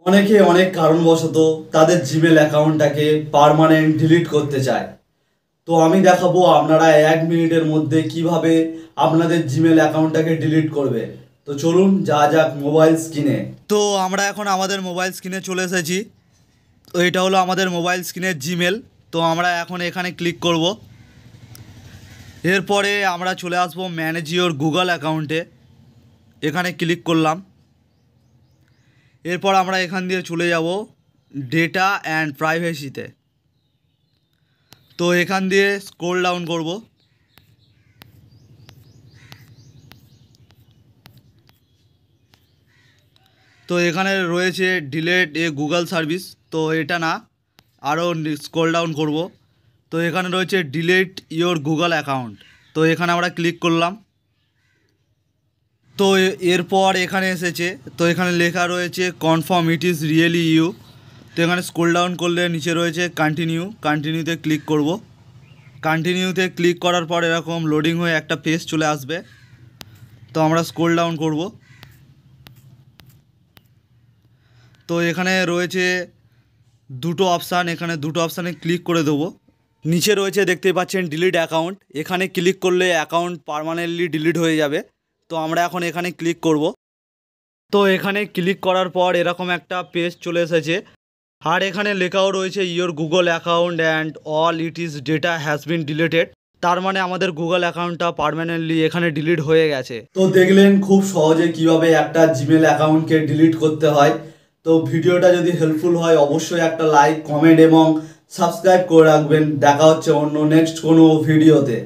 অনেকে অনেক কারণবশত তাদের জিমেল অ্যাকাউন্টটাকে পার্মানেন্ট ডিলিট করতে চায়। তো আমি দেখাবো আপনারা 1 মিনিটের মধ্যে কিভাবে আপনাদের জিমেল অ্যাকাউন্টটাকে ডিলিট করবে। তো চলুন যা যাক মোবাইল স্ক্রিনে। তো আমরা এখন আমাদের মোবাইল স্ক্রিনে চলে এসেছি। তো এটা হলো আমাদের মোবাইল স্ক্রিনের জিমেল। তো আমরা এখন এখানে ক্লিক করব। এরপরে আমরা চলে আসবো ম্যানেজ ইওর গুগল অ্যাকাউন্টে। এখানে ক্লিক করলাম। এরপর আমরা এখান দিয়ে চলে যাব ডেটা অ্যান্ড প্রাইভেসিতে। তো এখান দিয়ে স্ক্রল ডাউন করব। তো এখানে রয়েছে ডিলেট এ গুগল সার্ভিস। তো এটা না, আরও স্ক্রল ডাউন করব। তো এখানে রয়েছে ডিলেট ইওর গুগল অ্যাকাউন্ট। তো এখানে আমরা ক্লিক করলাম। তো এরপর এখানে এসেছে, তো এখানে লেখা রয়েছে confirm it is really you. তো এখানে স্ক্রল ডাউন করলে নিচে রয়েছে কন্টিনিউতে ক্লিক করব। কন্টিনিউতে ক্লিক করার পর এরকম লোডিং হয়ে একটা পেজ চলে আসবে। তো আমরা স্ক্রল ডাউন করব। তো এখানে রয়েছে দুটো অপশান, এখানে দুটো অপশানে ক্লিক করে দেবো। নিচে রয়েছে দেখতেই পাচ্ছেন ডিলিট অ্যাকাউন্ট। এখানে ক্লিক করলে অ্যাকাউন্ট পার্মানেন্টলি ডিলিট হয়ে যাবে। তো আমরা এখন এখানে ক্লিক করব। তো এখানে ক্লিক করার পর এরকম একটা পেজ চলে এসেছে। আর এখানে লেখাও রয়েছে your Google account and all it is data has been deleted. তার মানে আমাদের গুগল অ্যাকাউন্টটা পার্মানেন্টলি এখানে ডিলিট হয়ে গেছে। তো দেখলেন খুব সহজে কিভাবে একটা জিমেল অ্যাকাউন্টকে ডিলিট করতে হয়। তো ভিডিওটা যদি হেল্পফুল হয় অবশ্যই একটা লাইক, কমেন্ট এবং সাবস্ক্রাইব করে রাখবেন। দেখা হচ্ছে অন্য নেক্সট কোনো ভিডিওতে।